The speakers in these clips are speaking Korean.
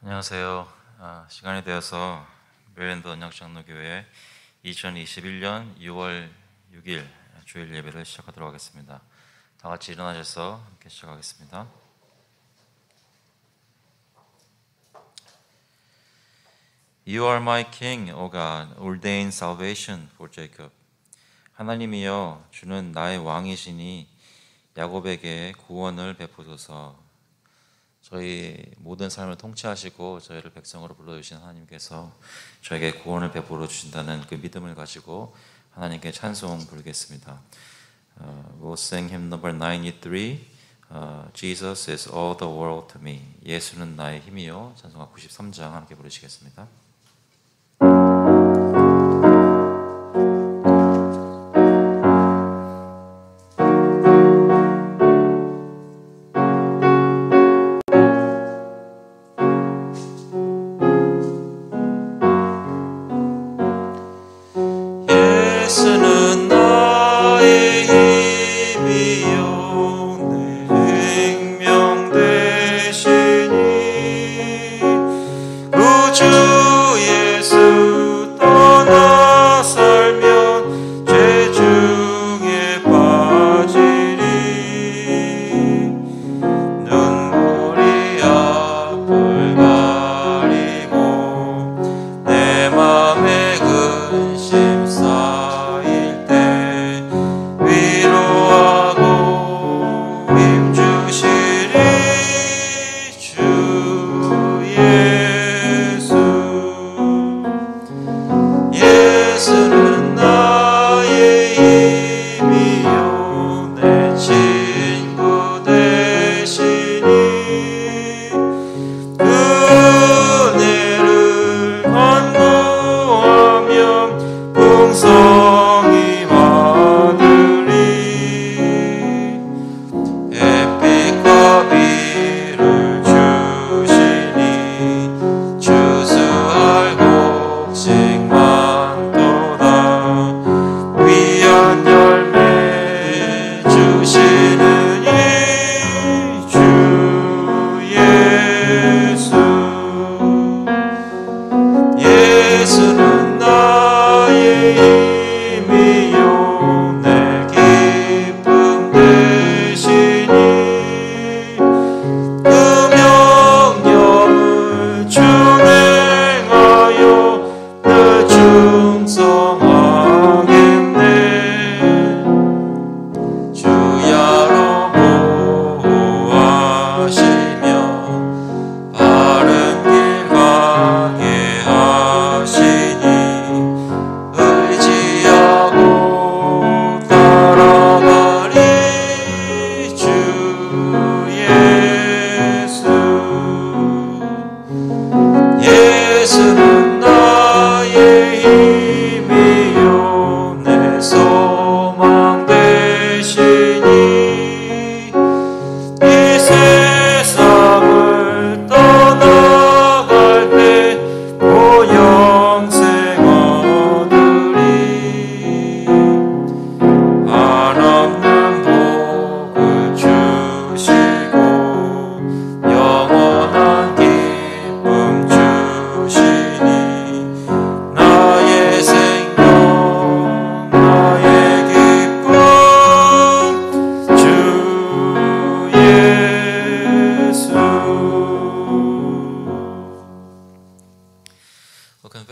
안녕하세요. 시간이 되어서 메릴랜드 언약장로교회 2021년 6월 6일 주일 예배를 시작하도록 하겠습니다. 다 같이 일어나셔서 함께 시작하겠습니다. You are my king, O God, ordain salvation for Jacob. 하나님이여, 주는 나의 왕이시니 야곱에게 구원을 베푸소서. 저희 모든 삶을 통치하시고 저희를 백성으로 불러주신 하나님께서 저에게 구원을 베풀어 주신다는 그 믿음을 가지고 하나님께 찬송 부르겠습니다. We'll sing hymn number 93. Jesus is all the world to me. 예수는 나의 힘이요. 찬송가 93장 함께 부르시겠습니다.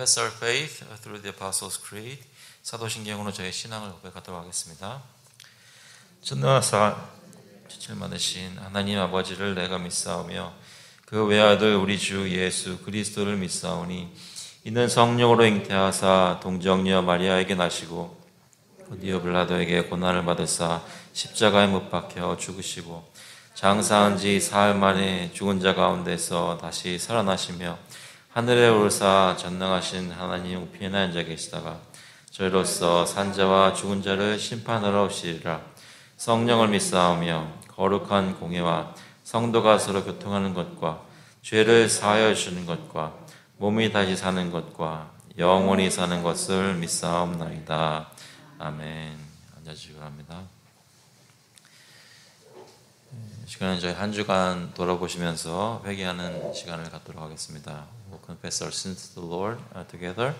Confess our faith through the Apostles' Creed. 사도신경으로 저의 신앙을 고백하도록 하겠습니다. 전능하사 지체 많으신 하나님 아버지를 내가 믿사오며 그 외아들 우리 주 예수 그리스도를 믿사오니 이는 성령으로 잉태하사 동정녀 마리아에게 나시고 본디오 빌라도에게 고난을 받으사 십자가에 못 박혀 죽으시고 장사한 지 사흘 만에 죽은 자 가운데서 다시 살아나시며 하늘에 오르사 전능하신 하나님 우편에 앉아 계시다가 저희로서 산자와 죽은 자를 심판하러 오시리라. 성령을 믿사오며 거룩한 공예와 성도가 서로 교통하는 것과 죄를 사하여 주시는 것과 몸이 다시 사는 것과 영원히 사는 것을 믿사옵나이다. 아멘. 앉아주시기 바랍니다. 시간은 저희 한 주간 돌아보시면서 회개하는 시간을 갖도록 하겠습니다. We'll confess our sins to the Lord together.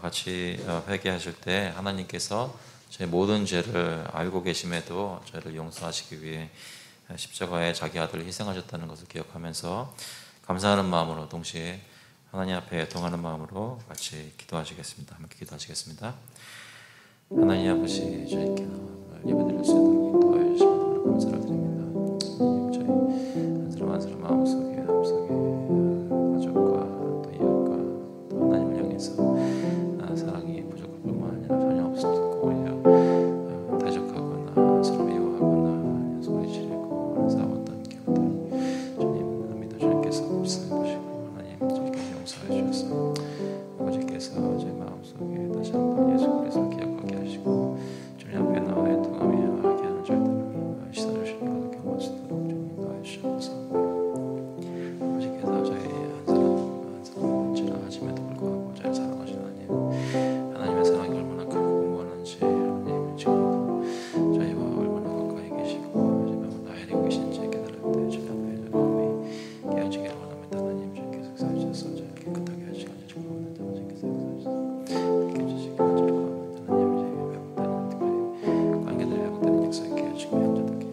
같이 회개하실 때 하나님께서 저희 모든 죄를 알고 계심에도 저희를 용서하시기 위해 십자가에 자기 아들을 희생하셨다는 것을 기억하면서 감사하는 마음으로 동시에 하나님 앞에 동하는 마음으로 같이 기도하시겠습니다. 함께 기도하시겠습니다. 하나님 아버지, 저희 예배드릴 수 있도록 인도하여 주시면 너무나 감사를 드립니다. 하나님, 저희 한 사람 한 사람 마음속에 가족과 또 이웃과 또 하나님을 향해서 사랑이 부족할 뿐만 아니라 전혀 없었고 오히려 대적하거나 서로 미워하거나 소리 지르고 싸웠던 기억들 주님 합니다. 주님께서 흡수해 보시고 하나님 저희께 용서해 주셔서 아버지께서 저희 마음속에 다시 한번 예수 그리스도를 기억하게 하시고 주님 앞에 나와 애통하며 하게 하는 저희들을 씻어주시는 것을 경험할 수 있도록 주님 인도하여 주셔서 아버지께서 저희 한 사람 지나가심에도 불구하고 저희를 사랑하시는 하나님의 사랑이 얼마나 크고 무한한지 하나님 지금도 저희와 얼마나 가까이 계시고 지금 나에게 계신지 깨달을 때 주님 앞에 마음이 깨어지기를 원합니다. 하나님 주님께서 역사하셔서 저희를 깨끗하게 하시고 축복합니다. 주님께서 역사하셔서 깨주시기 간절히 구합니다. 하나님 저희 회복되는 관계들이 회복되는 역사 있게 해주시고 형제들께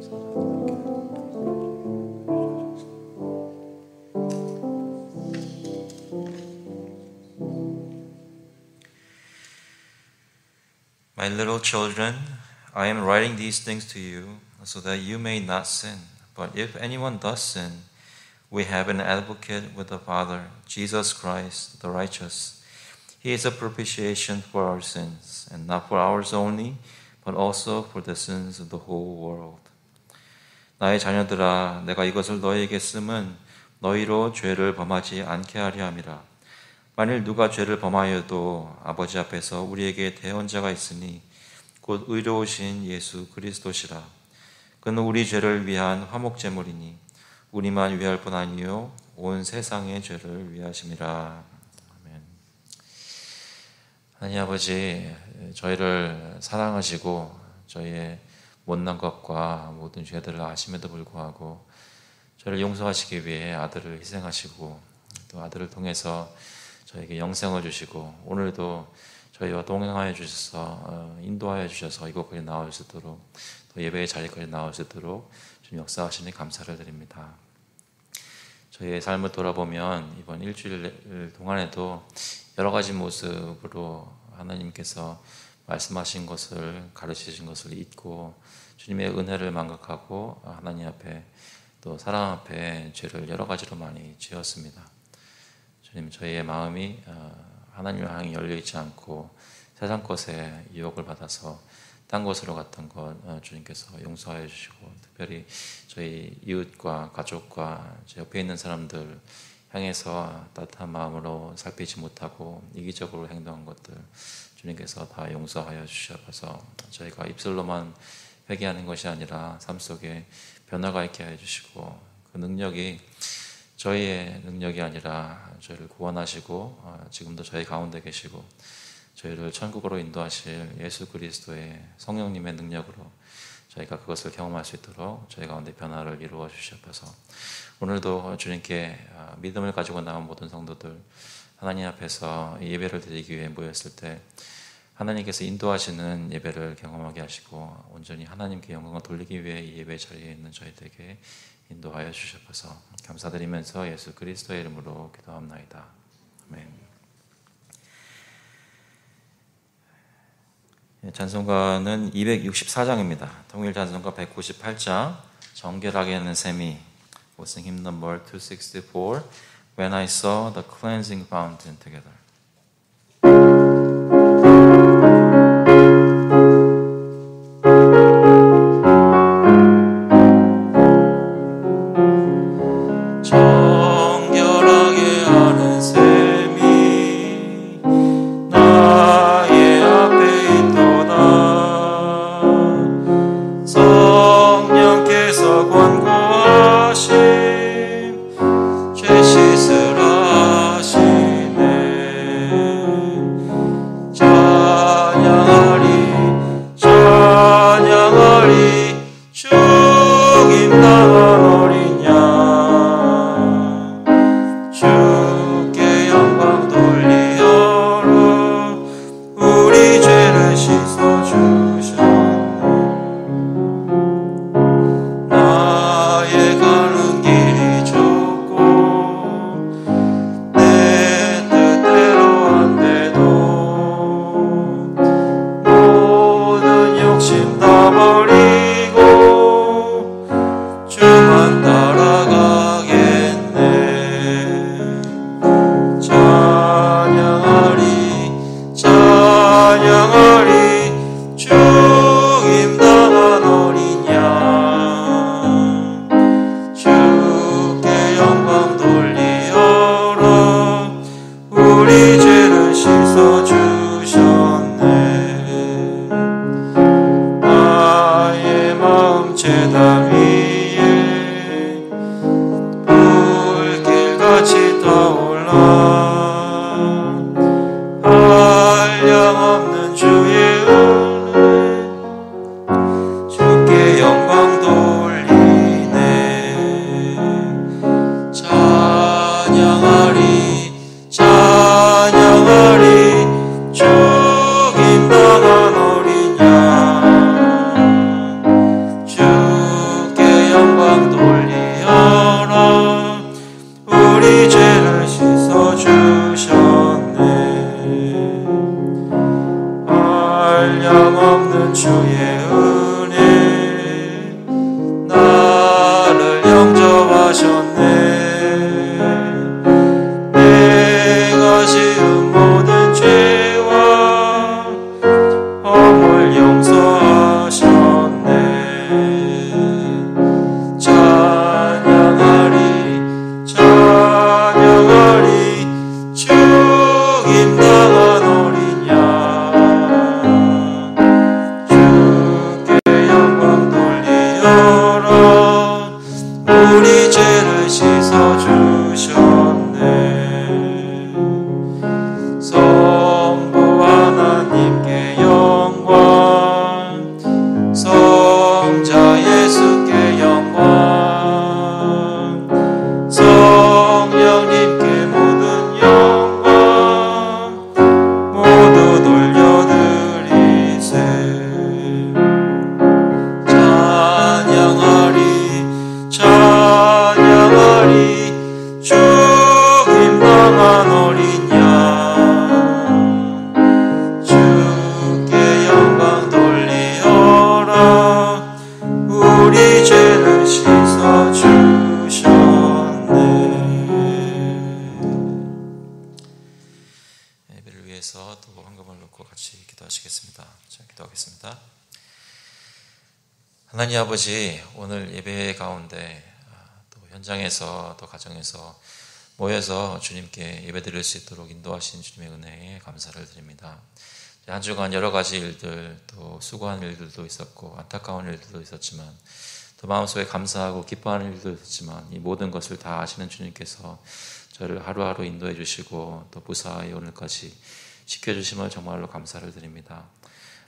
My little children, I am writing these things to you so that you may not sin. But if anyone does sin, we have an advocate with the Father, Jesus Christ, the righteous. He is a propitiation for our sins, and not for ours only, but also for the sins of the whole world. 나의 자녀들아, 내가 이것을 너희에게 쓰면 너희로 죄를 범하지 않게 하려 함이라. 만일 누가 죄를 범하여도 아버지 앞에서 우리에게 대언자가 있으니 곧 의로우신 예수 그리스도시라. 그는 우리 죄를 위한 화목제물이니 우리만 위할 뿐 아니요 온 세상의 죄를 위하심이라. 아멘. 하나님 아버지, 저희를 사랑하시고 저희의 못난 것과 모든 죄들을 아심에도 불구하고 저희를 용서하시기 위해 아들을 희생하시고 또 아들을 통해서 저에게 영생을 주시고 오늘도 저희와 동행하여 주셔서 인도하여 주셔서 이곳까지 나올 수 있도록 또 예배의 자리까지 나올 수 있도록 주님 역사하시니 감사를 드립니다. 저희의 삶을 돌아보면 이번 일주일 동안에도 여러 가지 모습으로 하나님께서 말씀하신 것을 가르치신 것을 잊고 주님의 은혜를 망각하고 하나님 앞에 또 사랑 앞에 죄를 여러 가지로 많이 지었습니다. 주님, 저희의 마음이 하나님을 향해 열려있지 않고 세상 것에 유혹을 받아서 딴 곳으로 갔던 것 주님께서 용서하여 주시고 특별히 저희 이웃과 가족과 제 옆에 있는 사람들 향해서 따뜻한 마음으로 살피지 못하고 이기적으로 행동한 것들 주님께서 다 용서하여 주셔서 저희가 입술로만 회개하는 것이 아니라 삶 속에 변화가 있게 해주시고 그 능력이 저희의 능력이 아니라 저희를 구원하시고 지금도 저희 가운데 계시고 저희를 천국으로 인도하실 예수 그리스도의 성령님의 능력으로 저희가 그것을 경험할 수 있도록 저희 가운데 변화를 이루어 주셔서 오늘도 주님께 믿음을 가지고 나온 모든 성도들 하나님 앞에서 예배를 드리기 위해 모였을 때 하나님께서 인도하시는 예배를 경험하게 하시고 온전히 하나님께 영광을 돌리기 위해 이 예배 자리에 있는 저희들에게 인도하여 주셔서 감사드리면서 예수 그리스도의 이름으로 기도합나이다. 아멘. 찬송가는 264장입니다. 통일 찬송가 198장 정결하게 하는 셈이 We'll sing hymn number 264 When I saw the cleansing fountain together. 권고하심 죄 씻으라 하시네 타올라 한량없는 주의 은혜 주께 영광 돌리네 찬양하리 찬양하리 죽임당한 어린 양 주께 영광 돌리어라 우리 죄를 씻어주셨네 한량없는 주의 은혜 나를 영접하셨네 내가 지은 모든 죄와 허물 용서하셨네 찬양하리 찬양하리 죽임당한 어린 양 주께 영광 돌리어라 우리 죄를 씻어주셨네 성부 하나님께 영광 성자 예수께 영광 성령님께 모든 영광 모두 돌려드리세 찬양하리 찬양하리 죽임당한 어린 양 주께 영광 돌리어라 우리 죄를 씻어주셨네. 예배를 위해서 또 헌금을 놓고 같이 기도하시겠습니다. 자, 기도하겠습니다. 하나님 아버지, 오늘 예배 가운데 또 현장에서 또 가정에서 모여서 주님께 예배드릴 수 있도록 인도하신 주님의 은혜에 감사를 드립니다. 한 주간 여러 가지 일들, 또 수고한 일들도 있었고 안타까운 일들도 있었지만 또 마음속에 감사하고 기뻐하는 일도 있었지만 이 모든 것을 다 아시는 주님께서 저를 하루하루 인도해 주시고 또 무사히 오늘까지 지켜주심을 정말로 감사를 드립니다.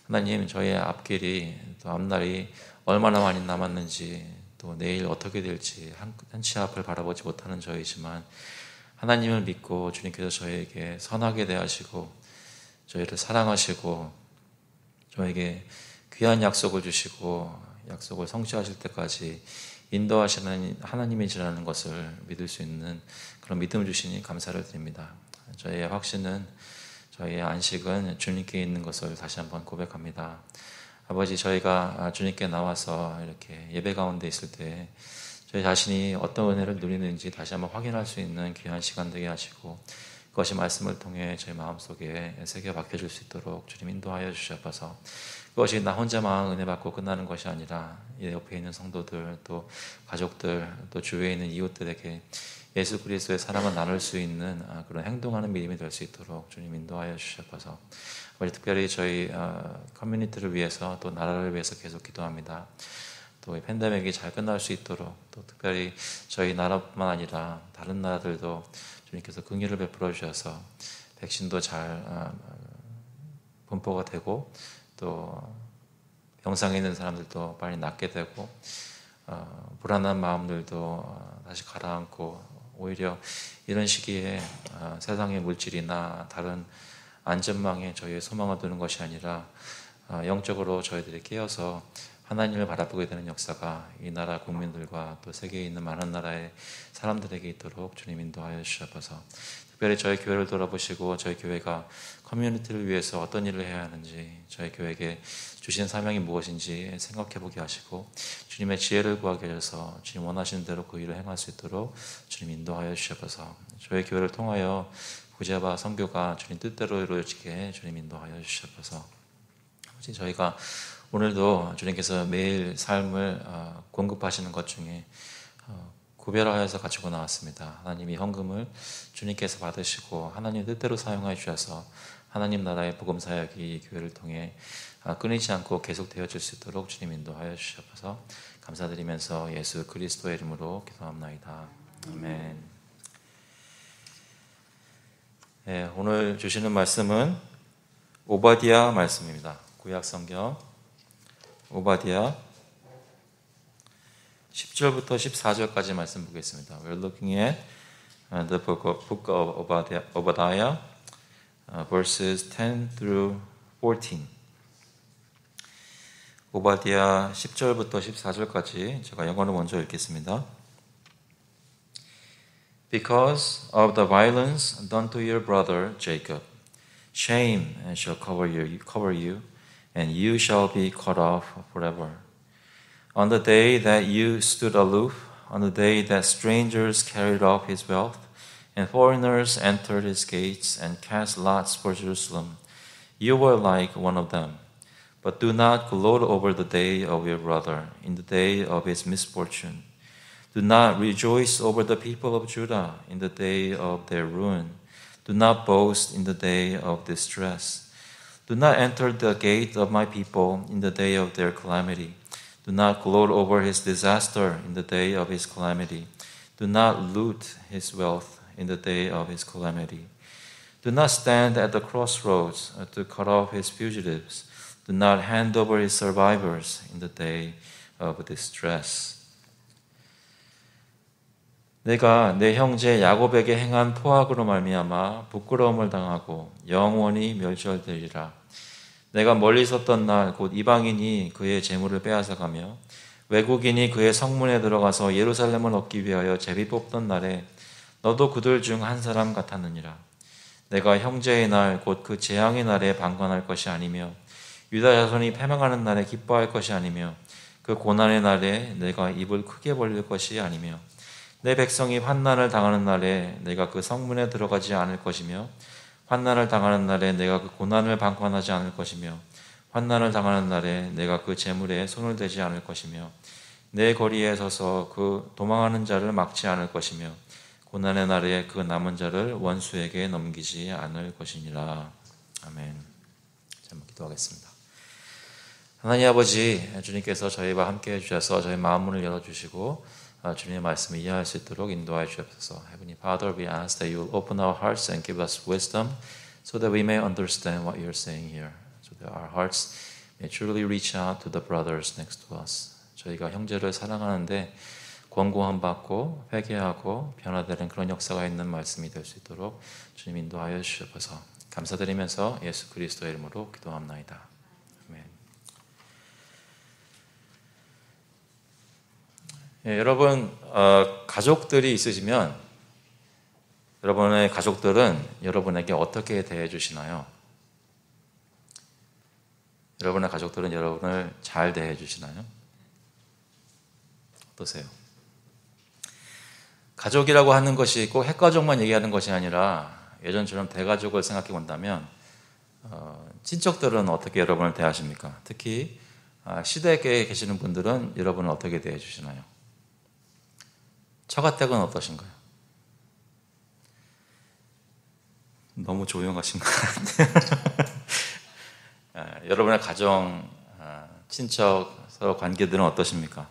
하나님, 저희의 앞길이 또 앞날이 얼마나 많이 남았는지 또 내일 어떻게 될지 한치 앞을 바라보지 못하는 저희지만 하나님을 믿고 주님께서 저희에게 선하게 대하시고 저희를 사랑하시고 저에게 귀한 약속을 주시고 약속을 성취하실 때까지 인도하시는 하나님이시라는 것을 믿을 수 있는 그런 믿음을 주시니 감사를 드립니다. 저희의 확신은 저희의 안식은 주님께 있는 것을 다시 한번 고백합니다. 아버지, 저희가 주님께 나와서 이렇게 예배 가운데 있을 때 저희 자신이 어떤 은혜를 누리는지 다시 한번 확인할 수 있는 귀한 시간 되게 하시고 그것이 말씀을 통해 저희 마음속에 새겨 박혀질 수 있도록 주님 인도하여 주셔서 그것이 나 혼자만 은혜 받고 끝나는 것이 아니라 이 옆에 있는 성도들 또 가족들 또 주위에 있는 이웃들에게 예수 그리스도의 사랑을 나눌 수 있는 그런 행동하는 믿음이 될 수 있도록 주님 인도하여 주셔서 우리 특별히 저희 커뮤니티를 위해서 또 나라를 위해서 계속 기도합니다. 또 이 팬데믹이 잘 끝날 수 있도록 또 특별히 저희 나라뿐만 아니라 다른 나라들도 주님께서 긍휼을 베풀어 주셔서 백신도 잘 분포가 되고 또 병상에 있는 사람들도 빨리 낫게 되고 불안한 마음들도 다시 가라앉고 오히려 이런 시기에 세상의 물질이나 다른 안전망에 저희의 소망을 두는 것이 아니라 영적으로 저희들이 깨어서 하나님을 바라보게 되는 역사가 이 나라 국민들과 또 세계에 있는 많은 나라의 사람들에게 있도록 주님 인도하여 주셔서 특별히 저희 교회를 돌아보시고 저희 교회가 커뮤니티를 위해서 어떤 일을 해야 하는지 저희 교회에게 주신 사명이 무엇인지 생각해 보게 하시고 주님의 지혜를 구하게 하셔서 주님 원하시는 대로 그 일을 행할 수 있도록 주님 인도하여 주셔서 저희 교회를 통하여 구제와 선교가 주님 뜻대로 이루어지게 주님 인도하여 주셔서 저희가 오늘도 주님께서 매일 삶을 공급하시는 것 중에 구별하여서 가지고 나왔습니다. 하나님이 헌금을 주님께서 받으시고 하나님 뜻대로 사용하여 주셔서 하나님 나라의 복음 사역이 이 교회를 통해 끊이지 않고 계속 되어질 수 있도록 주님 인도하여 주셔서 감사드리면서 예수 그리스도의 이름으로 기도합나이다. 아멘. 오늘 주시는 말씀은 오바댜 말씀입니다. 구약 성경 오바댜 10절부터 14절까지 말씀 보겠습니다. We're looking at the book of Obadiah, verses 10 through 14. 오바댜 10절부터 14절까지 제가 영어로 먼저 읽겠습니다. Because of the violence done to your brother Jacob, shame shall cover you, and you shall be cut off forever. On the day that you stood aloof, on the day that strangers carried off his wealth, and foreigners entered his gates and cast lots for Jerusalem, you were like one of them. But do not gloat over the day of your brother, in the day of his misfortune. Do not rejoice over the people of Judah in the day of their ruin. Do not boast in the day of distress. Do not enter the gate of my people in the day of their calamity. Do not gloat over his disaster in the day of his calamity. Do not loot his wealth in the day of his calamity. Do not stand at the crossroads to cut off his fugitives. Do not hand over his survivors in the day of distress. 내가 내 형제 야곱에게 행한 포악으로 말미암아 부끄러움을 당하고 영원히 멸절되리라. 내가 멀리 있었던 날 곧 이방인이 그의 재물을 빼앗아가며 외국인이 그의 성문에 들어가서 예루살렘을 얻기 위하여 제비 뽑던 날에 너도 그들 중 한 사람 같았느니라. 내가 형제의 날 곧 그 재앙의 날에 방관할 것이 아니며 유다 자손이 패망하는 날에 기뻐할 것이 아니며 그 고난의 날에 내가 입을 크게 벌릴 것이 아니며 내 백성이 환난을 당하는 날에 내가 그 성문에 들어가지 않을 것이며 환난을 당하는 날에 내가 그 고난을 방관하지 않을 것이며 환난을 당하는 날에 내가 그 재물에 손을 대지 않을 것이며 내 거리에 서서 그 도망하는 자를 막지 않을 것이며 고난의 날에 그 남은 자를 원수에게 넘기지 않을 것이니라. 아멘. 한번 기도하겠습니다. 하나님 아버지, 주님께서 저희와 함께 해주셔서 저희 마음문을 열어주시고 주님의 말씀을 이해할 수 있도록 인도하여 주옵소서. Heavenly Father, we ask that you will open our hearts and give us wisdom so that we may understand what you're saying here. So that our hearts may truly reach out to the brothers next to us. 저희가 형제를 사랑하는데 권고함 받고 회개하고 변화되는 그런 역사가 있는 말씀이 될 수 있도록 주님 인도하여 주옵소서. 감사드리면서 예수 그리스도의 이름으로 기도합나이다. 아멘. 예, 여러분 가족들이 있으시면 여러분의 가족들은 여러분에게 어떻게 대해 주시나요? 여러분의 가족들은 여러분을 잘 대해 주시나요? 어떠세요? 가족이라고 하는 것이 꼭 핵가족만 얘기하는 것이 아니라 예전처럼 대가족을 생각해 본다면 친척들은 어떻게 여러분을 대하십니까? 특히 시댁에 계시는 분들은 여러분을 어떻게 대해 주시나요? 처가댁은 어떠신가요? 너무 조용하신 것 같아요. 여러분의 가정, 친척, 서로 관계들은 어떠십니까?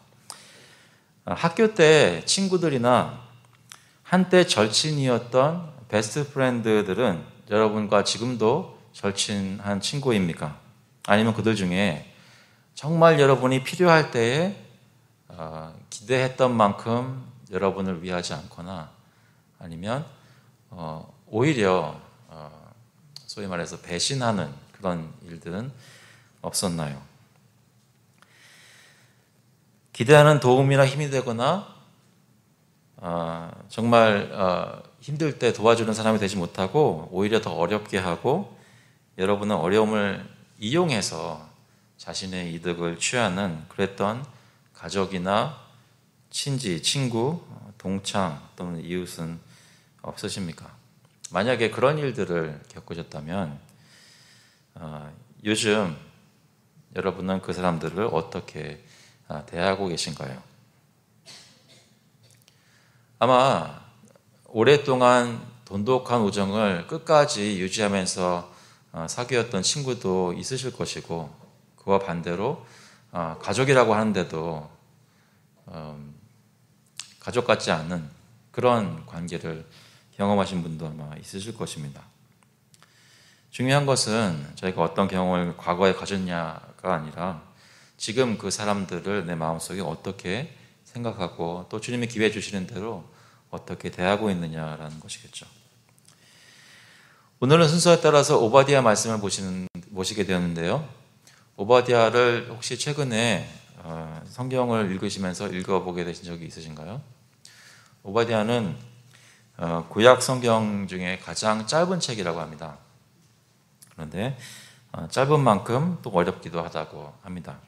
학교 때 친구들이나 한때 절친이었던 베스트 프렌드들은 여러분과 지금도 절친한 친구입니까? 아니면 그들 중에 정말 여러분이 필요할 때에 기대했던 만큼 여러분을 위하지 않거나 아니면 오히려 소위 말해서 배신하는 그런 일들은 없었나요? 기대하는 도움이나 힘이 되거나 정말 힘들 때 도와주는 사람이 되지 못하고 오히려 더 어렵게 하고 여러분은 어려움을 이용해서 자신의 이득을 취하는 그랬던 가족이나 친지, 친구, 동창 또는 이웃은 없으십니까? 만약에 그런 일들을 겪으셨다면 요즘 여러분은 그 사람들을 어떻게 대하고 계신가요? 아마 오랫동안 돈독한 우정을 끝까지 유지하면서 사귀었던 친구도 있으실 것이고 그와 반대로 가족이라고 하는데도 가족 같지 않은 그런 관계를 경험하신 분도 아마 있으실 것입니다. 중요한 것은 저희가 어떤 경험을 과거에 가졌냐가 아니라 지금 그 사람들을 내 마음속에 어떻게 생각하고 또 주님이 기회 주시는 대로 어떻게 대하고 있느냐라는 것이겠죠. 오늘은 순서에 따라서 오바댜 말씀을 보시게 되었는데요. 오바댜를 혹시 최근에 성경을 읽으시면서 읽어보게 되신 적이 있으신가요? 오바댜는 구약 성경 중에 가장 짧은 책이라고 합니다. 그런데 짧은 만큼 또 어렵기도 하다고 합니다.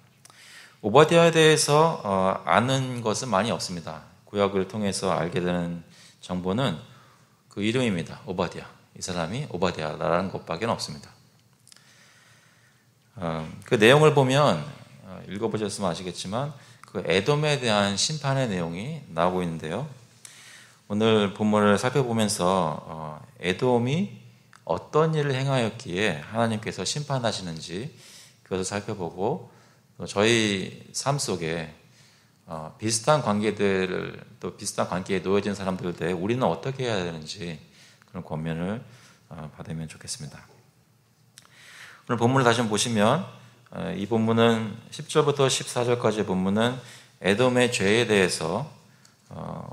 오바댜에 대해서 아는 것은 많이 없습니다. 구약을 통해서 알게 되는 정보는 그 이름입니다. 오바댜. 이 사람이 오바댜라는 것밖에 없습니다. 그 내용을 보면 읽어보셨으면 아시겠지만 그 에돔에 대한 심판의 내용이 나오고 있는데요. 오늘 본문을 살펴보면서 에돔이 어떤 일을 행하였기에 하나님께서 심판하시는지 그것을 살펴보고 저희 삶 속에 비슷한 관계들을 또 비슷한 관계에 놓여진 사람들 때 우리는 어떻게 해야 되는지 그런 권면을 받으면 좋겠습니다. 오늘 본문을 다시 한번 보시면 이 본문은 10절부터 14절까지의 본문은 에돔의 죄에 대해서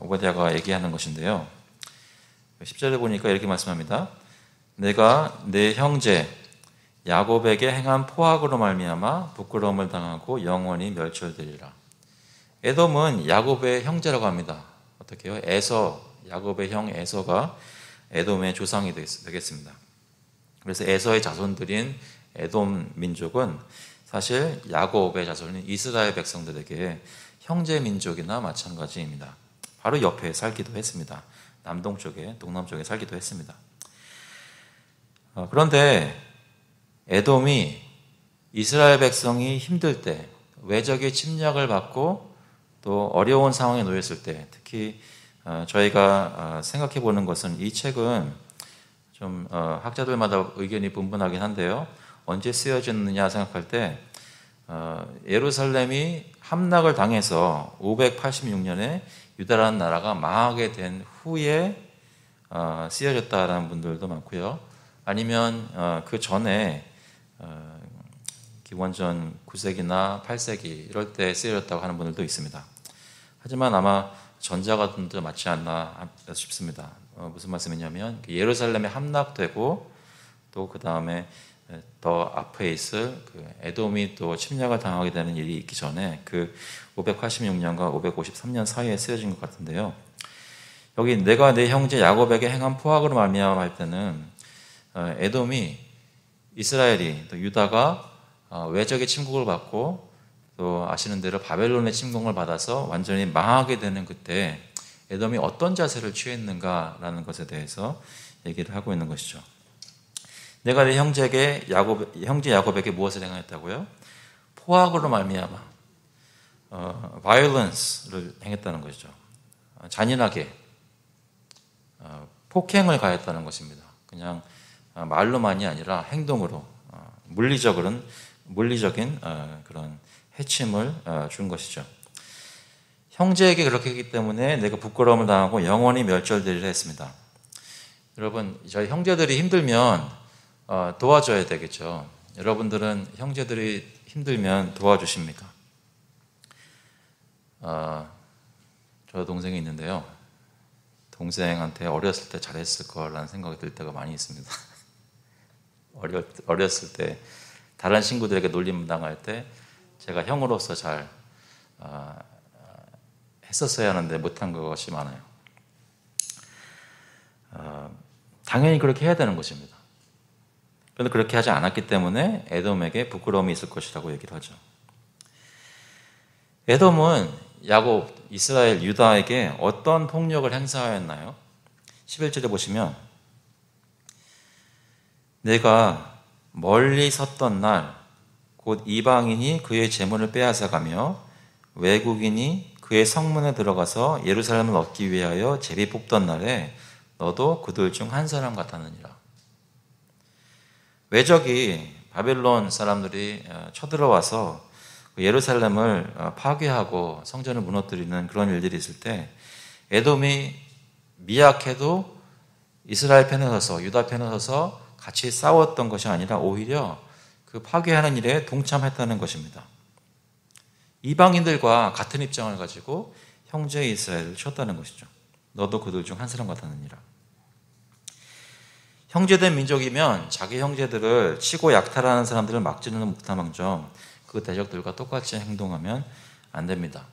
오바댜가 얘기하는 것인데요. 10절에 보니까 이렇게 말씀합니다. 내가 내 형제 야곱에게 행한 포악으로 말미암아 부끄러움을 당하고 영원히 멸절되리라. 에돔은 야곱의 형제라고 합니다. 어떻게 해요? 에서, 야곱의 형 에서가 에돔의 조상이 되겠습니다. 그래서 에서의 자손들인 에돔 민족은 사실 야곱의 자손인 이스라엘 백성들에게 형제 민족이나 마찬가지입니다. 바로 옆에 살기도 했습니다. 남동쪽에, 동남쪽에 살기도 했습니다. 그런데 에돔이 이스라엘 백성이 힘들 때, 외적의 침략을 받고 또 어려운 상황에 놓였을 때, 특히 저희가 생각해 보는 것은 이 책은 좀 학자들마다 의견이 분분하긴 한데요. 언제 쓰여졌느냐 생각할 때 예루살렘이 함락을 당해서 586년에 유다라는 나라가 망하게 된 후에 쓰여졌다라는 분들도 많고요. 아니면 그 전에 기원전 9세기나 8세기 이럴 때 쓰여졌다고 하는 분들도 있습니다. 하지만 아마 전자가 좀 더 맞지 않나 싶습니다. 무슨 말씀이냐면 예루살렘에 함락되고 또 그 다음에 더 앞에 있을 그 에돔이 또 침략을 당하게 되는 일이 있기 전에 그 586년과 553년 사이에 쓰여진 것 같은데요. 여기 내가 내 형제 야곱에게 행한 포악으로 말미암아 할 때는 에돔이 이스라엘이 또 유다가 외적의 침공을 받고 또 아시는 대로 바벨론의 침공을 받아서 완전히 망하게 되는 그때 에돔이 어떤 자세를 취했는가라는 것에 대해서 얘기를 하고 있는 것이죠. 내가 내 형제 야곱에게 무엇을 행하였다고요? 포악으로 말미암아 violence를 행했다는 것이죠. 잔인하게 폭행을 가했다는 것입니다. 그냥 말로만이 아니라 행동으로 물리적인 그런 해침을 준 것이죠. 형제에게 그렇게 했기 때문에 내가 부끄러움을 당하고 영원히 멸절되리라 했습니다. 여러분, 저희 형제들이 힘들면 도와줘야 되겠죠. 여러분들은 형제들이 힘들면 도와주십니까? 저 동생이 있는데요. 동생한테 어렸을 때 잘했을 거라는 생각이 들 때가 많이 있습니다. 어렸을 때 다른 친구들에게 놀림 당할 때 제가 형으로서 잘 했었어야 하는데 못한 것이 많아요. 당연히 그렇게 해야 되는 것입니다. 그런데 그렇게 하지 않았기 때문에 에돔에게 부끄러움이 있을 것이라고 얘기를 하죠. 에돔은 야곱, 이스라엘, 유다에게 어떤 폭력을 행사하였나요? 11절에 보시면 내가 멀리 섰던 날 곧 이방인이 그의 재물을 빼앗아가며 외국인이 그의 성문에 들어가서 예루살렘을 얻기 위하여 제비 뽑던 날에 너도 그들 중 한 사람 같았느니라. 외적이 바벨론 사람들이 쳐들어와서 예루살렘을 파괴하고 성전을 무너뜨리는 그런 일들이 있을 때 에돔이 미약해도 이스라엘 편에 서서 유다 편에 서서 같이 싸웠던 것이 아니라 오히려 그 파괴하는 일에 동참했다는 것입니다. 이방인들과 같은 입장을 가지고 형제 이스라엘을 쳤다는 것이죠. 너도 그들 중 한 사람 같았느니라. 형제된 민족이면 자기 형제들을 치고 약탈하는 사람들을 막지는 못하망정 그 대적들과 똑같이 행동하면 안 됩니다.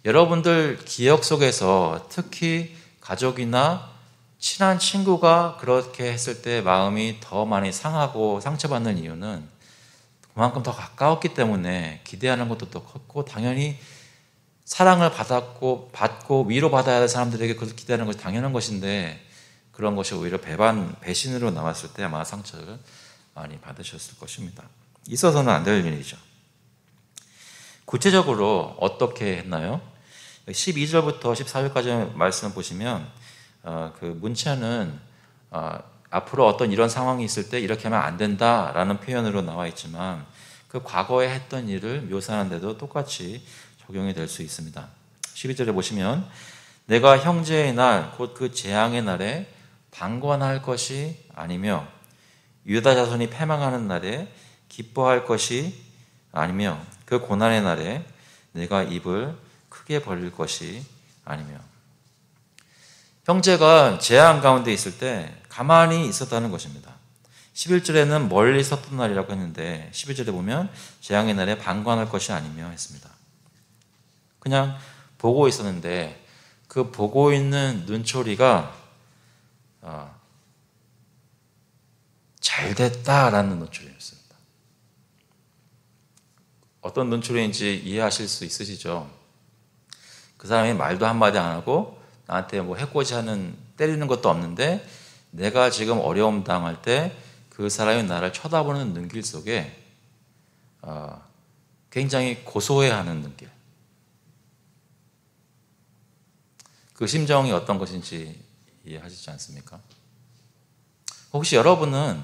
여러분들 기억 속에서 특히 가족이나 친한 친구가 그렇게 했을 때 마음이 더 많이 상하고 상처받는 이유는 그만큼 더 가까웠기 때문에 기대하는 것도 더 컸고 당연히 사랑을 받고 위로받아야 할 사람들에게 그걸 기대하는 것이 당연한 것인데 그런 것이 오히려 배신으로 나왔을 때 아마 상처를 많이 받으셨을 것입니다. 있어서는 안 될 일이죠. 구체적으로 어떻게 했나요? 12절부터 14절까지 말씀을 보시면 그 문자는 앞으로 어떤 이런 상황이 있을 때 이렇게 하면 안 된다라는 표현으로 나와 있지만 그 과거에 했던 일을 묘사하는데도 똑같이 적용이 될 수 있습니다. 12절에 보시면 내가 형제의 날 곧 그 재앙의 날에 방관할 것이 아니며 유다 자손이 패망하는 날에 기뻐할 것이 아니며 그 고난의 날에 내가 입을 크게 벌릴 것이 아니며 형제가 재앙 가운데 있을 때 가만히 있었다는 것입니다. 11절에는 멀리 섰던 날이라고 했는데 12절에 보면 재앙의 날에 방관할 것이 아니며 했습니다. 그냥 보고 있었는데 그 보고 있는 눈초리가 잘 됐다라는 눈초리였습니다. 어떤 눈초리인지 이해하실 수 있으시죠? 그 사람이 말도 한마디 안 하고 나한테 뭐 해코지하는 때리는 것도 없는데 내가 지금 어려움 당할 때 그 사람이 나를 쳐다보는 눈길 속에 굉장히 고소해하는 눈길. 그 심정이 어떤 것인지 이해하시지 않습니까? 혹시 여러분은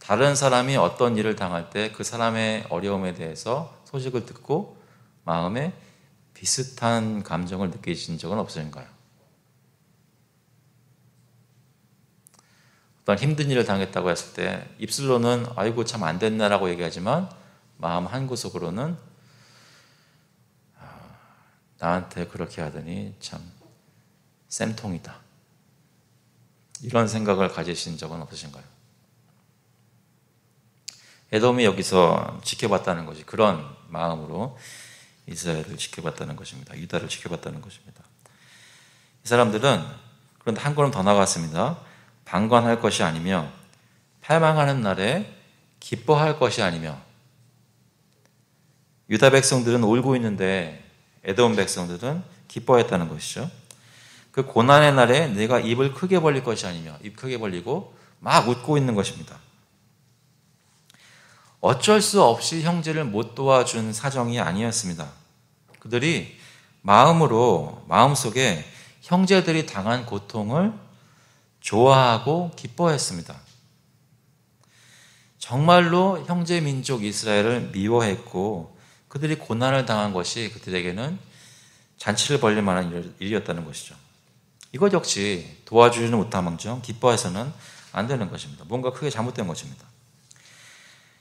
다른 사람이 어떤 일을 당할 때 그 사람의 어려움에 대해서 소식을 듣고 마음에 비슷한 감정을 느끼신 적은 없으신가요? 어떤 힘든 일을 당했다고 했을 때 입술로는 아이고 참 안 됐나라고 얘기하지만 마음 한구석으로는 나한테 그렇게 하더니 참 쌤통이다. 이런 생각을 가지신 적은 없으신가요? 에돔이 여기서 지켜봤다는 것이 그런 마음으로 이스라엘을 지켜봤다는 것입니다. 유다를 지켜봤다는 것입니다. 이 사람들은 그런데 한 걸음 더 나갔습니다. 방관할 것이 아니며 패망하는 날에 기뻐할 것이 아니며 유다 백성들은 울고 있는데 에돔 백성들은 기뻐했다는 것이죠. 그 고난의 날에 내가 입을 크게 벌릴 것이 아니며 입 크게 벌리고 막 웃고 있는 것입니다. 어쩔 수 없이 형제를 못 도와준 사정이 아니었습니다. 그들이 마음속에 형제들이 당한 고통을 좋아하고 기뻐했습니다. 정말로 형제 민족 이스라엘을 미워했고 그들이 고난을 당한 것이 그들에게는 잔치를 벌릴 만한 일이었다는 것이죠. 이것 역시 도와주지는 못함언정 기뻐해서는 안 되는 것입니다. 뭔가 크게 잘못된 것입니다.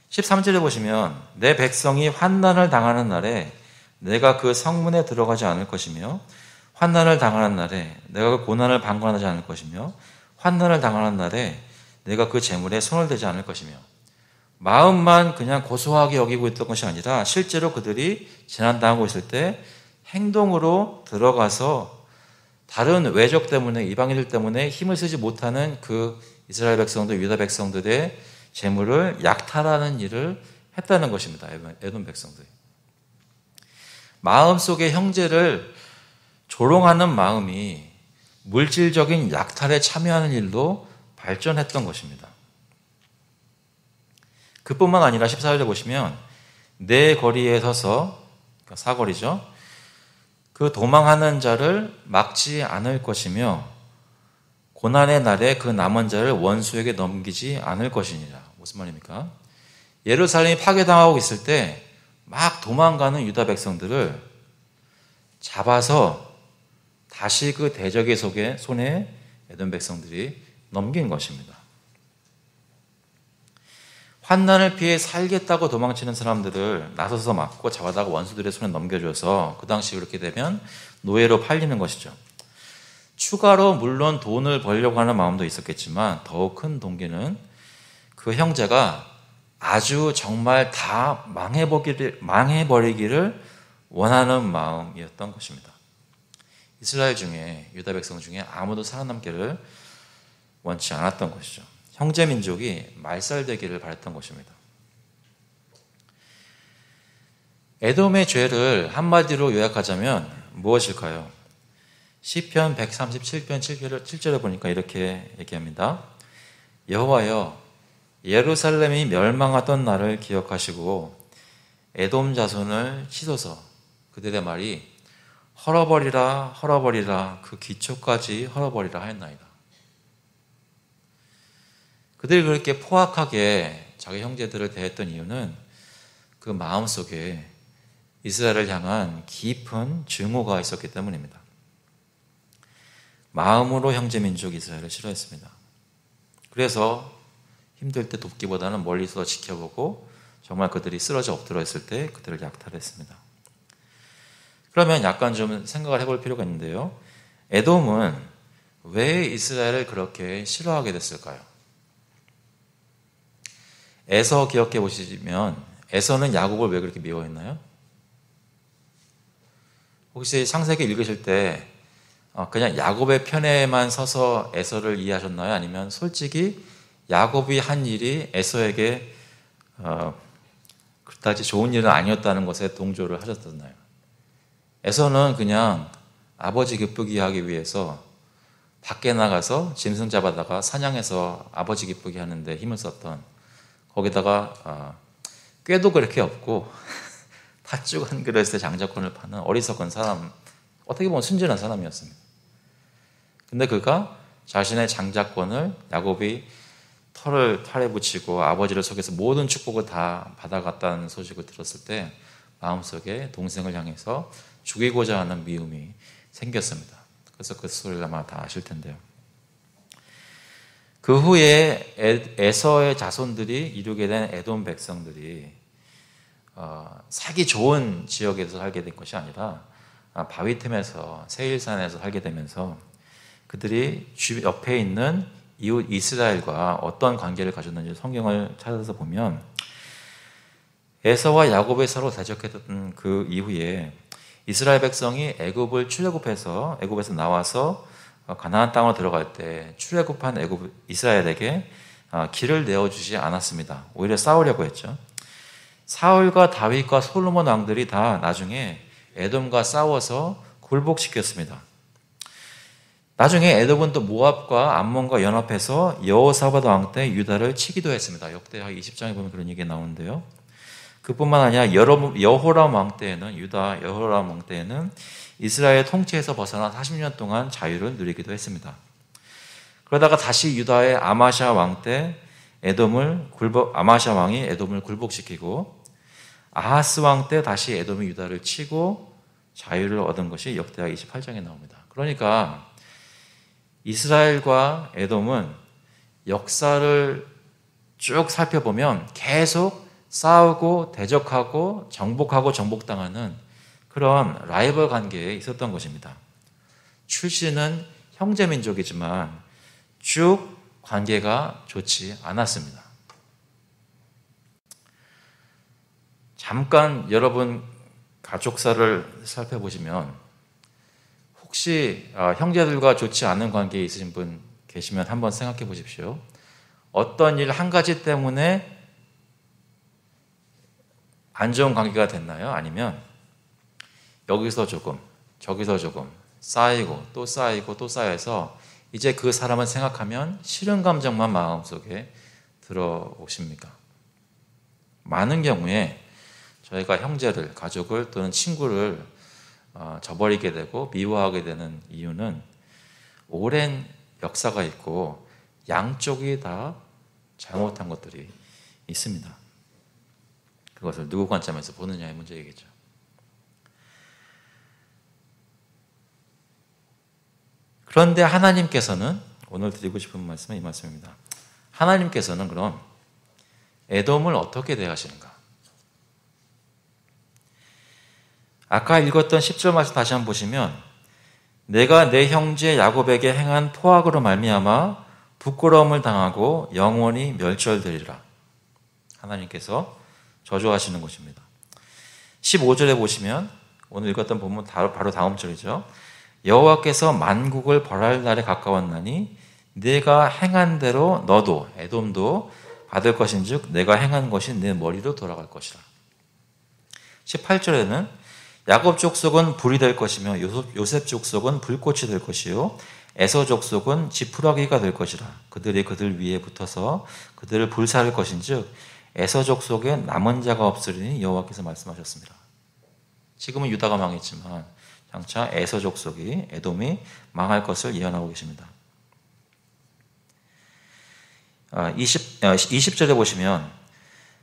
13절에 보시면 내 백성이 환난을 당하는 날에 내가 그 성문에 들어가지 않을 것이며 환난을 당하는 날에 내가 그 고난을 방관하지 않을 것이며 환난을 당하는 날에 내가 그 재물에 손을 대지 않을 것이며 마음만 그냥 고소하게 여기고 있던 것이 아니라 실제로 그들이 재난당하고 있을 때 행동으로 들어가서 다른 외적 때문에 이방인들 때문에 힘을 쓰지 못하는 그 이스라엘 백성들, 유다 백성들의 재물을 약탈하는 일을 했다는 것입니다. 에돔 백성들이. 마음속에 형제를 조롱하는 마음이 물질적인 약탈에 참여하는 일로 발전했던 것입니다. 그뿐만 아니라 14절에 보시면 내 거리에 서서 그러니까 사거리죠. 그 도망하는 자를 막지 않을 것이며 고난의 날에 그 남은 자를 원수에게 넘기지 않을 것이니라. 무슨 말입니까? 예루살렘이 파괴당하고 있을 때 막 도망가는 유다 백성들을 잡아서 다시 그 대적의 손에 에돔 백성들이 넘긴 것입니다. 환난을 피해 살겠다고 도망치는 사람들을 나서서 막고 잡아다가 원수들의 손에 넘겨줘서 그 당시 그렇게 되면 노예로 팔리는 것이죠. 추가로 물론 돈을 벌려고 하는 마음도 있었겠지만 더욱 큰 동기는 그 형제가 아주 정말 다 망해버리기를 원하는 마음이었던 것입니다. 이스라엘 중에, 유다 백성 중에 아무도 살아남기를 원치 않았던 것이죠. 형제 민족이 말살되기를 바랬던 것입니다. 에돔의 죄를 한마디로 요약하자면 무엇일까요? 시편 137편 7절에 보니까 이렇게 얘기합니다. 여호와여, 예루살렘이 멸망하던 날을 기억하시고 에돔 자손을 치소서. 그들의 말이 헐어버리라 헐어버리라 그 기초까지 헐어버리라 하였나이다. 그들이 그렇게 포악하게 자기 형제들을 대했던 이유는 그 마음속에 이스라엘을 향한 깊은 증오가 있었기 때문입니다. 마음으로 형제 민족 이스라엘을 싫어했습니다. 그래서 힘들 때 돕기보다는 멀리서 지켜보고 정말 그들이 쓰러져 엎드려 있을 때 그들을 약탈했습니다. 그러면 약간 좀 생각을 해볼 필요가 있는데요. 에돔은 왜 이스라엘을 그렇게 싫어하게 됐을까요? 에서 기억해 보시면 에서는 야곱을 왜 그렇게 미워했나요? 혹시 창세기 읽으실 때 그냥 야곱의 편에만 서서 에서를 이해하셨나요? 아니면 솔직히 야곱이 한 일이 에서에게 그다지 좋은 일은 아니었다는 것에 동조를 하셨었나요? 에서는 그냥 아버지 기쁘게 하기 위해서 밖에 나가서 짐승 잡아다가 사냥해서 아버지 기쁘게 하는데 힘을 썼던, 거기다가 꾀도 그렇게 없고 팥죽 한 그릇에 장자권을 파는 어리석은 사람, 어떻게 보면 순진한 사람이었습니다. 근데 그가 자신의 장자권을 야곱이 털에 붙이고 아버지를 속여서 모든 축복을 다 받아갔다는 소식을 들었을 때 마음속에 동생을 향해서 죽이고자 하는 미움이 생겼습니다. 그래서 그 소리를 아마 다 아실 텐데요. 그 후에 에서의 자손들이 이루게 된 에돔 백성들이 살기 좋은 지역에서 살게 된 것이 아니라 바위 틈에서 세일산에서 살게 되면서 그들이 옆에 있는 이웃 이스라엘과 어떤 관계를 가졌는지 성경을 찾아서 보면 에서와 야곱이 서로 대적했던 그 이후에 이스라엘 백성이 애굽에서 나와서 가나안 땅으로 들어갈 때 출애굽한 이스라엘에게 길을 내어주지 않았습니다. 오히려 싸우려고 했죠. 사울과 다윗과 솔로몬 왕들이 다 나중에 에돔과 싸워서 굴복시켰습니다. 나중에 에돔은 또 모압과 암몬과 연합해서 여호사밧 왕 때 유다를 치기도 했습니다. 역대하 20장에 보면 그런 얘기가 나오는데요. 그뿐만 아니라 여호람 왕 때에는, 유다 여호람 왕 때에는 이스라엘 통치에서 벗어나 40년 동안 자유를 누리기도 했습니다. 그러다가 다시 유다의 아마샤 왕 때 아마샤 왕이 에돔을 굴복시키고, 아하스 왕 때 다시 에돔이 유다를 치고 자유를 얻은 것이 역대하 28장에 나옵니다. 그러니까 이스라엘과 에돔은 역사를 쭉 살펴보면 계속 싸우고 대적하고 정복하고 정복당하는 그런 라이벌 관계에 있었던 것입니다. 출신은 형제 민족이지만 쭉 관계가 좋지 않았습니다. 잠깐 여러분 가족사를 살펴보시면 혹시 형제들과 좋지 않은 관계에 있으신 분 계시면 한번 생각해 보십시오. 어떤 일 한 가지 때문에 안 좋은 관계가 됐나요? 아니면 여기서 조금 저기서 조금 쌓이고 또 쌓이고 또 쌓여서 이제 그 사람을 생각하면 싫은 감정만 마음속에 들어오십니까? 많은 경우에 저희가 형제를, 가족을 또는 친구를 저버리게 되고 미워하게 되는 이유는 오랜 역사가 있고 양쪽이 다 잘못한 것들이 있습니다. 그것을 누구 관점에서 보느냐의 문제이겠죠. 그런데 하나님께서는, 오늘 드리고 싶은 말씀은 이 말씀입니다. 하나님께서는 그럼 에돔을 어떻게 대하시는가? 아까 읽었던 10절 말씀 다시 한번 보시면 내가 내 형제 야곱에게 행한 포악으로 말미암아 부끄러움을 당하고 영원히 멸절되리라. 하나님께서 저주하시는 것입니다. 15절에 보시면 오늘 읽었던 본문 바로 다음 절이죠. 여호와께서 만국을 벌할 날에 가까웠나니 내가 행한 대로 너도 에돔도 받을 것인즉 내가 행한 것이 내 머리로 돌아갈 것이라. 18절에는 야곱 족속은 불이 될 것이며 요셉 족속은 불꽃이 될 것이요 에서 족속은 지푸라기가 될 것이라. 그들이 그들 위에 붙어서 그들을 불사를 것인즉 에서 족속에 남은 자가 없으리니 여호와께서 말씀하셨습니다. 지금은 유다가 망했지만 장차 에서 족속이 에돔이 망할 것을 예언하고 계십니다. 20절에 보시면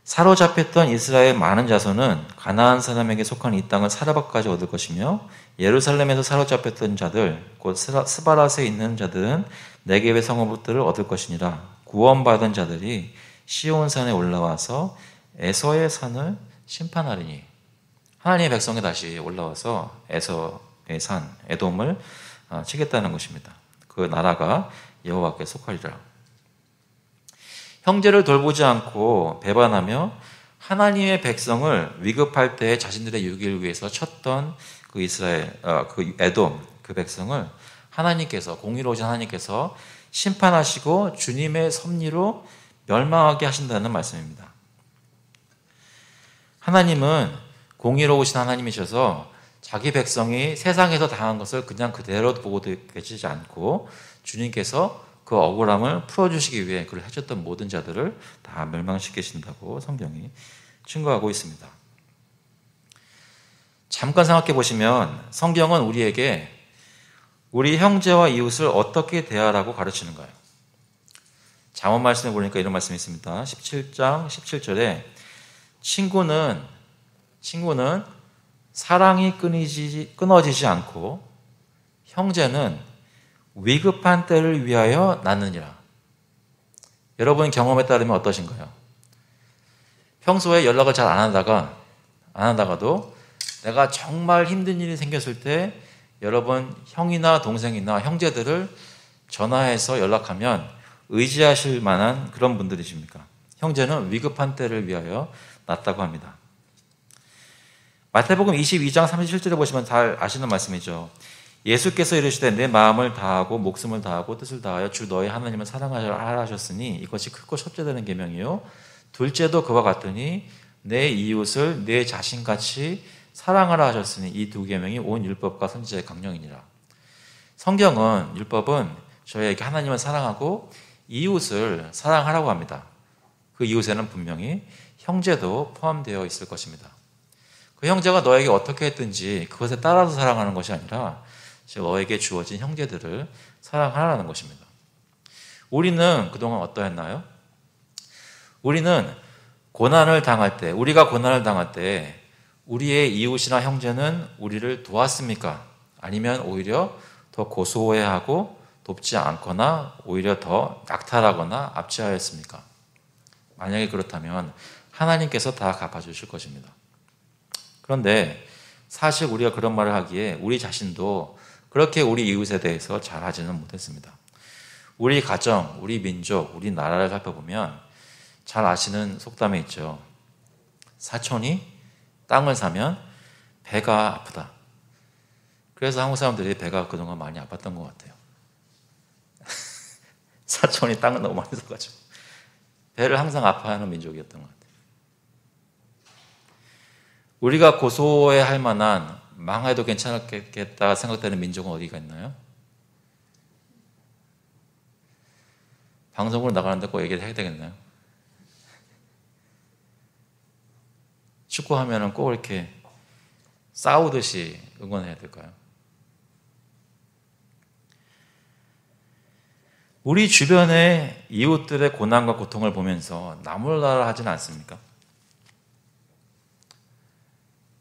사로잡혔던 이스라엘 많은 자손은 가나안 사람에게 속한 이 땅을 사라박까지 얻을 것이며 예루살렘에서 사로잡혔던 자들 곧 스바랏에 있는 자들은 네겝의 성읍들을 얻을 것이니라. 구원받은 자들이 시온산에 올라와서 에서의 산을 심판하리니. 하나님의 백성이 다시 올라와서 에서의 산 에돔을 치겠다는 것입니다. 그 나라가 여호와께 속하리라. 형제를 돌보지 않고 배반하며 하나님의 백성을 위급할 때 자신들의 유익을 위해서 쳤던 그 이스라엘, 그 에돔, 그 백성을 하나님께서, 공의로우신 하나님께서 심판하시고 주님의 섭리로 멸망하게 하신다는 말씀입니다. 하나님은 공의로우신 하나님이셔서 자기 백성이 세상에서 당한 것을 그냥 그대로 보고 계시지 않고 주님께서 그 억울함을 풀어주시기 위해 그를 해줬던 모든 자들을 다 멸망시키신다고 성경이 증거하고 있습니다. 잠깐 생각해 보시면 성경은 우리에게 우리 형제와 이웃을 어떻게 대하라고 가르치는가요? 잠언 말씀에 보니까 이런 말씀이 있습니다. 17장 17절에 친구는 사랑이 끊어지지 않고 형제는 위급한 때를 위하여 낳느니라. 여러분 경험에 따르면 어떠신가요? 평소에 연락을 잘 안 하다가도 내가 정말 힘든 일이 생겼을 때 여러분 형이나 동생이나 형제들을 전화해서 연락하면 의지하실 만한 그런 분들이십니까? 형제는 위급한 때를 위하여 낳았다고 합니다. 마태복음 22장 37절에 보시면 잘 아시는 말씀이죠. 예수께서 이르시되 내 마음을 다하고 목숨을 다하고 뜻을 다하여 주 너희 하나님을 사랑하라 하셨으니 이것이 크고 첫째되는 계명이요 둘째도 그와 같으니 내 이웃을 내 자신같이 사랑하라 하셨으니 이 두 계명이 온 율법과 선지자의 강령이니라. 성경은 율법은 저희에게 하나님을 사랑하고 이웃을 사랑하라고 합니다. 그 이웃에는 분명히 형제도 포함되어 있을 것입니다. 그 형제가 너에게 어떻게 했든지 그것에 따라서 사랑하는 것이 아니라 너에게 주어진 형제들을 사랑하라는 것입니다. 우리는 그동안 어떠했나요? 우리는 우리가 고난을 당할 때 우리의 이웃이나 형제는 우리를 도왔습니까? 아니면 오히려 더 고소해하고 돕지 않거나 오히려 더 낙탈하거나 압제하였습니까? 만약에 그렇다면 하나님께서 다 갚아주실 것입니다. 그런데 사실 우리가 그런 말을 하기에 우리 자신도 그렇게 우리 이웃에 대해서 잘하지는 못했습니다. 우리 가정, 우리 민족, 우리 나라를 살펴보면 잘 아시는 속담이 있죠. 사촌이 땅을 사면 배가 아프다. 그래서 한국 사람들이 배가 그동안 많이 아팠던 것 같아요. 사촌이 땅을 너무 많이 사가지고 배를 항상 아파하는 민족이었던 것 같아요. 우리가 고소해할 만한 망해도 괜찮겠다 생각되는 민족은 어디가 있나요? 방송으로 나가는데 꼭 얘기를 해야 되겠나요? 축구하면은 꼭 이렇게 싸우듯이 응원해야 될까요? 우리 주변의 이웃들의 고난과 고통을 보면서 나무라라 하지는 않습니까?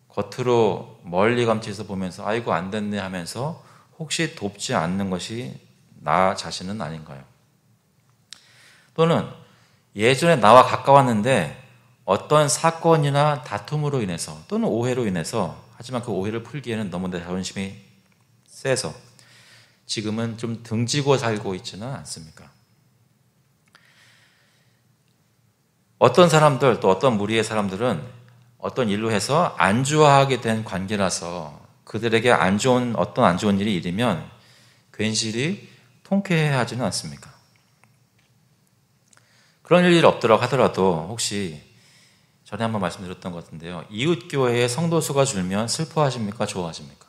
겉으로 멀리 감치해서 보면서 아이고 안 됐네 하면서 혹시 돕지 않는 것이 나 자신은 아닌가요? 또는 예전에 나와 가까웠는데 어떤 사건이나 다툼으로 인해서 또는 오해로 인해서, 하지만 그 오해를 풀기에는 너무 내 자존심이 세서 지금은 좀 등지고 살고 있지는 않습니까? 어떤 사람들, 또 어떤 무리의 사람들은 어떤 일로 해서 안 좋아하게 된 관계라서 그들에게 안 좋은 일이 일으면 괜시리 통쾌해하지는 않습니까? 그런 일이 없더라고 하더라도 혹시 전에 한번 말씀드렸던 것 같은데요. 이웃교회에 성도수가 줄면 슬퍼하십니까? 좋아하십니까?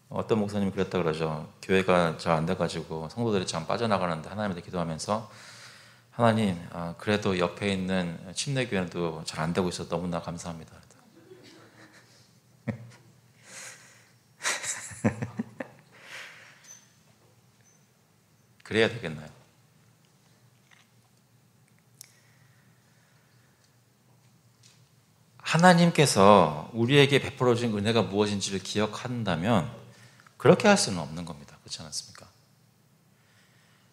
어떤 목사님이 그랬다 그러죠. 교회가 잘 안 돼가지고 성도들이 참 빠져나가는데 하나님한테 기도하면서 하나님, 그래도 옆에 있는 침례교회도 잘 안 되고 있어서 너무나 감사합니다. 그래야 되겠나요? 하나님께서 우리에게 베풀어 주신 은혜가 무엇인지를 기억한다면 그렇게 할 수는 없는 겁니다. 그렇지 않습니까?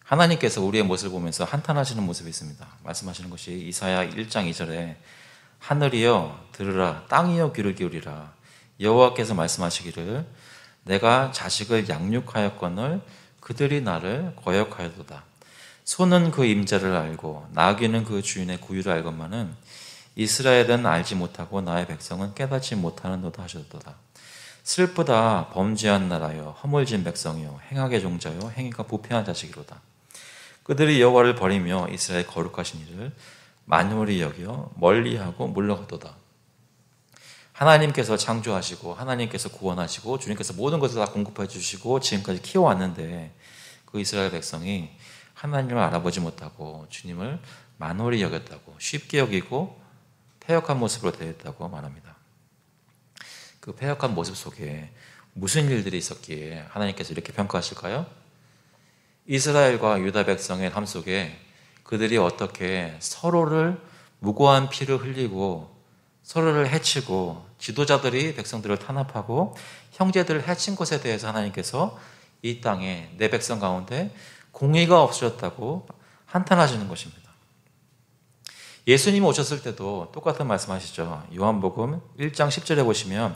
하나님께서 우리의 모습을 보면서 한탄하시는 모습이 있습니다. 말씀하시는 것이 이사야 1장 2절에 하늘이여 들으라, 땅이여 귀를 기울이라. 여호와께서 말씀하시기를 내가 자식을 양육하였거늘 그들이 나를 거역하여도다. 소는 그 임자를 알고 나귀는 그 주인의 구유를 알건만은 이스라엘은 알지 못하고 나의 백성은 깨닫지 못하는도다 하셨도다. 슬프다 범죄한 나라여 허물진 백성이여 행악의 종자여 행위가 부패한 자식이로다. 그들이 여호와를 버리며 이스라엘 거룩하신 이를 만홀히 여겨 멀리하고 물러가도다. 하나님께서 창조하시고 하나님께서 구원하시고 주님께서 모든 것을 다 공급해 주시고 지금까지 키워왔는데 그 이스라엘 백성이 하나님을 알아보지 못하고 주님을 만홀히 여겼다고, 쉽게 여기고 패역한 모습으로 대했다고 말합니다. 그 패역한 모습 속에 무슨 일들이 있었기에 하나님께서 이렇게 평가하실까요? 이스라엘과 유다 백성의 삶 속에 그들이 어떻게 서로를 무고한 피를 흘리고 서로를 해치고 지도자들이 백성들을 탄압하고 형제들을 해친 것에 대해서 하나님께서 이 땅에 내 백성 가운데 공의가 없어졌다고 한탄하시는 것입니다. 예수님이 오셨을 때도 똑같은 말씀하시죠. 요한복음 1장 10절에 보시면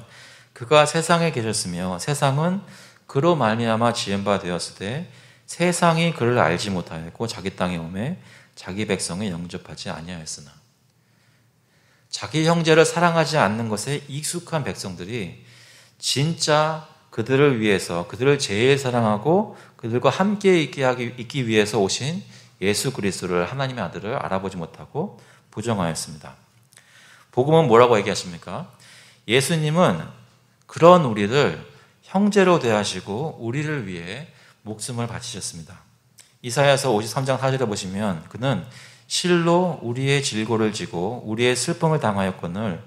그가 세상에 계셨으며 세상은 그로 말미암아 지은 바 되었을 때 세상이 그를 알지 못하였고 자기 땅에 오매 자기 백성을 영접하지 아니하였으나, 자기 형제를 사랑하지 않는 것에 익숙한 백성들이 진짜 그들을 위해서, 그들을 제일 사랑하고 그들과 함께 있기 위해서 오신 예수 그리스도를, 하나님의 아들을 알아보지 못하고 부정하였습니다. 복음은 뭐라고 얘기하십니까? 예수님은 그런 우리를 형제로 대하시고 우리를 위해 목숨을 바치셨습니다. 이사야서 53장 4절에 보시면 그는 실로 우리의 질고를 지고 우리의 슬픔을 당하였거늘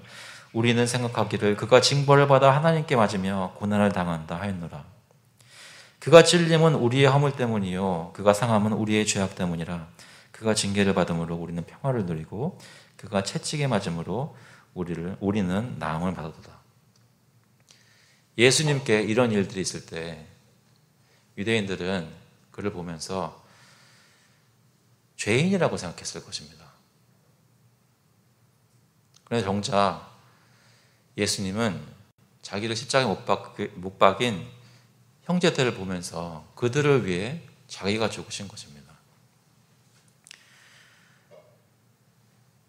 우리는 생각하기를 그가 징벌을 받아 하나님께 맞으며 고난을 당한다 하였노라. 그가 찔림은 우리의 허물 때문이요 그가 상함은 우리의 죄악 때문이라. 그가 징계를 받음으로 우리는 평화를 누리고 그가 채찍에 맞음으로 우리는 나음을 받았도다. 예수님께 이런 일들이 있을 때 유대인들은 그를 보면서 죄인이라고 생각했을 것입니다. 그런데 정작 예수님은 자기를 십자가에 못 박인 형제들을 보면서 그들을 위해 자기가 죽으신 것입니다.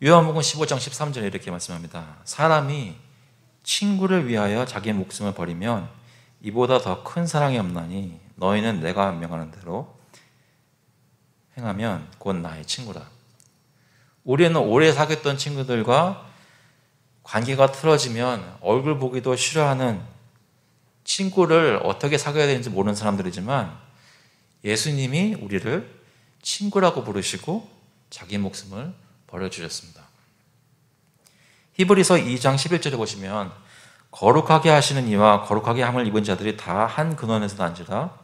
요한복음 15장 13절에 이렇게 말씀합니다. 사람이 친구를 위하여 자기의 목숨을 버리면 이보다 더 큰 사랑이 없나니 너희는 내가 명하는 대로 행하면 곧 나의 친구라. 우리는 오래 사귀었던 친구들과 관계가 틀어지면 얼굴 보기도 싫어하는 친구를 어떻게 사귀어야 되는지 모르는 사람들이지만 예수님이 우리를 친구라고 부르시고 자기 목숨을 버려주셨습니다. 히브리서 2장 11절에 보시면 거룩하게 하시는 이와 거룩하게 함을 입은 자들이 다 한 근원에서 난지라.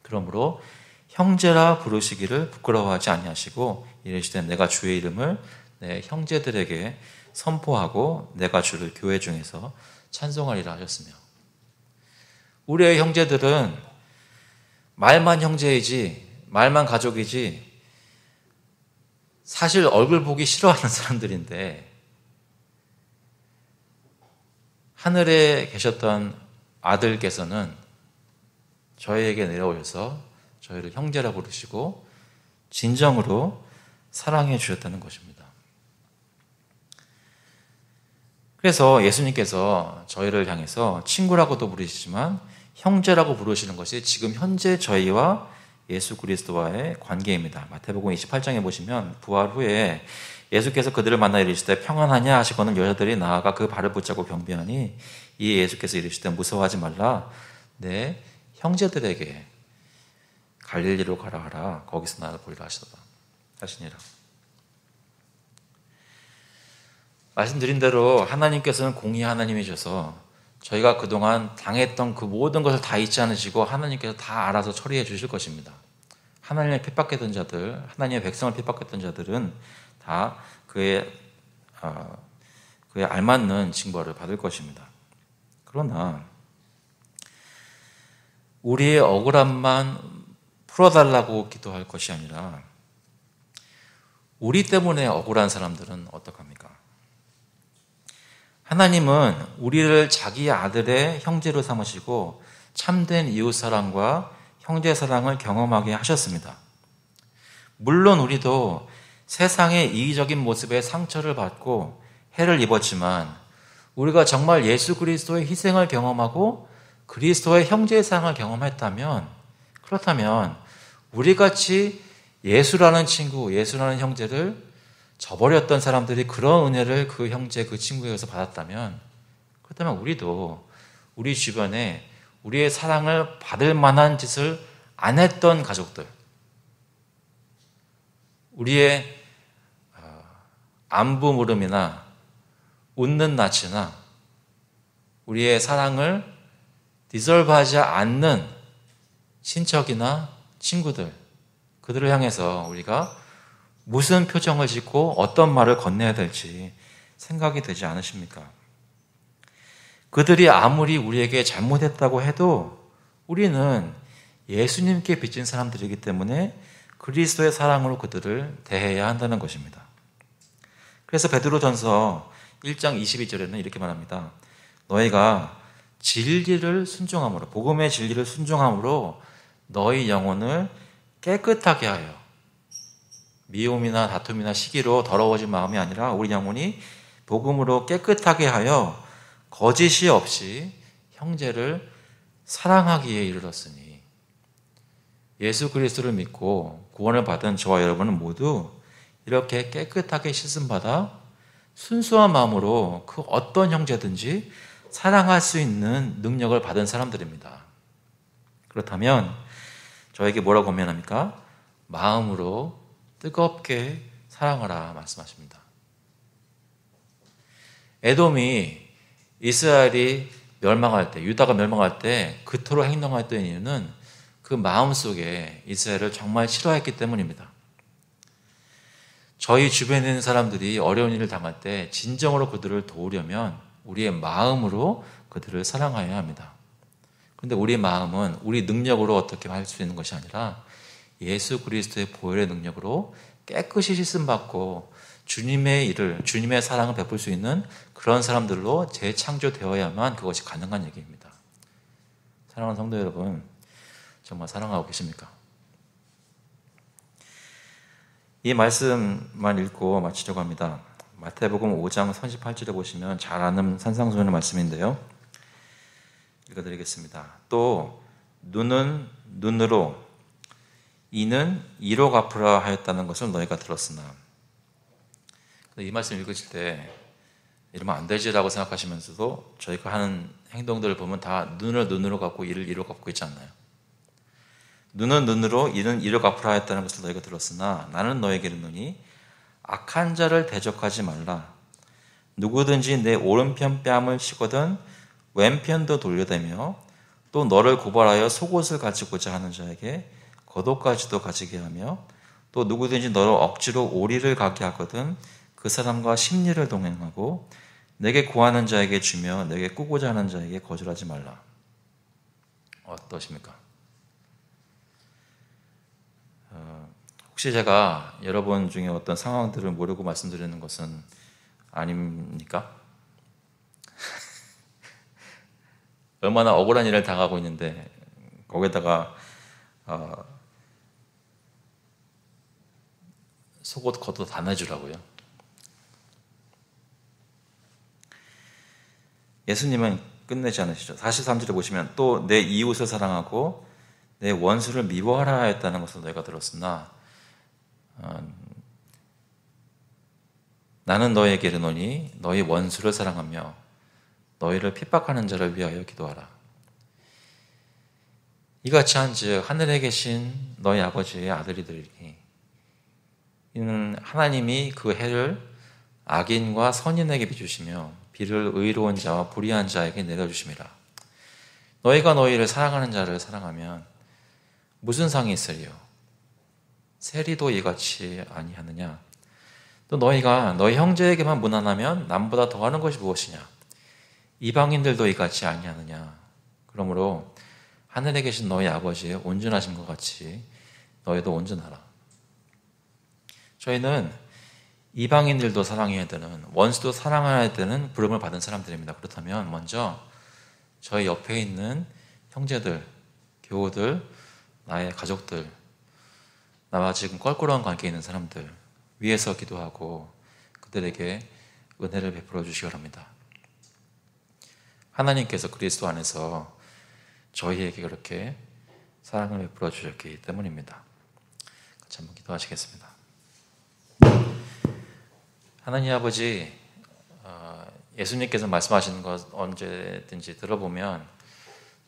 그러므로 형제라 부르시기를 부끄러워하지 아니하시고 이르시되 내가 주의 이름을 내 형제들에게 선포하고 내가 주를 교회 중에서 찬송하리라 하셨으며, 우리의 형제들은 말만 형제이지 말만 가족이지 사실 얼굴 보기 싫어하는 사람들인데 하늘에 계셨던 아들께서는 저희에게 내려오셔서 저희를 형제라 부르시고 진정으로 사랑해 주셨다는 것입니다. 그래서 예수님께서 저희를 향해서 친구라고도 부르시지만 형제라고 부르시는 것이 지금 현재 저희와 예수 그리스도와의 관계입니다. 마태복음 28장에 보시면 부활 후에 예수께서 그들을 만나 이르시되 평안하냐 하시고는 여자들이 나아가 그 발을 붙잡고 경배하니 이에 예수께서 이르시되 무서워하지 말라 내 형제들에게 갈릴리로 가라 하라 거기서 나를 보리라 하시니라. 말씀드린 대로 하나님께서는 공의 하나님이셔서 저희가 그동안 당했던 그 모든 것을 다 잊지 않으시고 하나님께서 다 알아서 처리해 주실 것입니다. 하나님의 핍박했던 자들, 하나님의 백성을 핍박했던 자들은 다 그에 알맞는 징벌을 받을 것입니다. 그러나 우리의 억울함만 풀어달라고 기도할 것이 아니라 우리 때문에 억울한 사람들은 어떡합니까? 하나님은 우리를 자기 아들의 형제로 삼으시고 참된 이웃사랑과 형제사랑을 경험하게 하셨습니다. 물론 우리도 세상의 이기적인 모습에 상처를 받고 해를 입었지만 우리가 정말 예수 그리스도의 희생을 경험하고 그리스도의 형제사랑을 경험했다면 그렇다면 우리같이 예수라는 친구, 예수라는 형제를 저버렸던 사람들이 그런 은혜를 그 형제, 그 친구에게서 받았다면 그렇다면 우리도 우리 주변에 우리의 사랑을 받을 만한 짓을 안 했던 가족들, 우리의 안부 물음이나 웃는 낯이나 우리의 사랑을 디설브하지 않는 친척이나 친구들, 그들을 향해서 우리가 무슨 표정을 짓고 어떤 말을 건네야 될지 생각이 되지 않으십니까? 그들이 아무리 우리에게 잘못했다고 해도 우리는 예수님께 빚진 사람들이기 때문에 그리스도의 사랑으로 그들을 대해야 한다는 것입니다. 그래서 베드로전서 1장 22절에는 이렇게 말합니다. 너희가 진리를 순종함으로, 복음의 진리를 순종함으로 너희 영혼을 깨끗하게 하여 미움이나 다툼이나 시기로 더러워진 마음이 아니라 우리 영혼이 복음으로 깨끗하게 하여 거짓이 없이 형제를 사랑하기에 이르렀으니 예수 그리스도를 믿고 구원을 받은 저와 여러분은 모두 이렇게 깨끗하게 씻음받아 순수한 마음으로 그 어떤 형제든지 사랑할 수 있는 능력을 받은 사람들입니다. 그렇다면 저에게 뭐라고 권면합니까? 마음으로 뜨겁게 사랑하라 말씀하십니다. 에돔이 이스라엘이 멸망할 때, 유다가 멸망할 때 그토록 행동했던 이유는 그 마음속에 이스라엘을 정말 싫어했기 때문입니다. 저희 주변에 있는 사람들이 어려운 일을 당할 때 진정으로 그들을 도우려면 우리의 마음으로 그들을 사랑해야 합니다. 그런데 우리의 마음은 우리 능력으로 어떻게 할 수 있는 것이 아니라 예수 그리스도의 보혈의 능력으로 깨끗이 씻음받고 주님의 일을, 주님의 사랑을 베풀 수 있는 그런 사람들로 재창조되어야만 그것이 가능한 얘기입니다. 사랑하는 성도 여러분, 정말 사랑하고 계십니까? 이 말씀만 읽고 마치려고 합니다. 마태복음 5장 38절에 보시면 잘 아는 산상수훈의 말씀인데요. 읽어드리겠습니다. 또 눈은 눈으로 이는 이로 갚으라 하였다는 것을 너희가 들었으나, 이 말씀 읽으실 때 이러면 안 되지라고 생각하시면서도 저희가 하는 행동들을 보면 다 눈을 눈으로 갚고 이를 이로 갚고 있지 않나요? 눈은 눈으로 이는 이로 갚으라 하였다는 것을 너희가 들었으나 나는 너에게 이르노니 악한 자를 대적하지 말라. 누구든지 내 오른편 뺨을 치거든 왼편도 돌려대며 또 너를 고발하여 속옷을 가지고자 하는 자에게 겉옷까지도 가지게 하며 또 누구든지 너를 억지로 오리를 가게 하거든 그 사람과 심리를 동행하고 내게 구하는 자에게 주며 내게 꾸고자 하는 자에게 거절하지 말라. 어떠십니까? 혹시 제가 여러분 중에 어떤 상황들을 모르고 말씀드리는 것은 아닙니까? 얼마나 억울한 일을 당하고 있는데 거기다가 속옷 겉도 다 내주라고요. 예수님은 끝내지 않으시죠. 43절에 보시면 또 내 이웃을 사랑하고 내 원수를 미워하라 했다는 것을 너희가 들었으나 나는 너희에게 이르노니 너희 원수를 사랑하며 너희를 핍박하는 자를 위하여 기도하라. 이같이 한즉 하늘에 계신 너희 아버지의 아들이들이니 이는 하나님이 그 해를 악인과 선인에게 비주시며 비를 의로운 자와 불의한 자에게 내려주심이라. 너희가 너희를 사랑하는 자를 사랑하면 무슨 상이 있으리요? 세리도 이같이 아니하느냐? 또 너희가 너희 형제에게만 무난하면 남보다 더하는 것이 무엇이냐? 이방인들도 이같이 아니하느냐? 그러므로 하늘에 계신 너희 아버지의 온전하신 것 같이 너희도 온전하라. 저희는 이방인들도 사랑해야 되는, 원수도 사랑해야 되는 부름을 받은 사람들입니다. 그렇다면 먼저 저희 옆에 있는 형제들, 교우들, 나의 가족들, 나와 지금 껄끄러운 관계에 있는 사람들 위해서 기도하고 그들에게 은혜를 베풀어 주시기 바랍니다. 하나님께서 그리스도 안에서 저희에게 그렇게 사랑을 베풀어 주셨기 때문입니다. 같이 한번 기도하시겠습니다. 하나님 아버지, 예수님께서 말씀하시는 것 언제든지 들어보면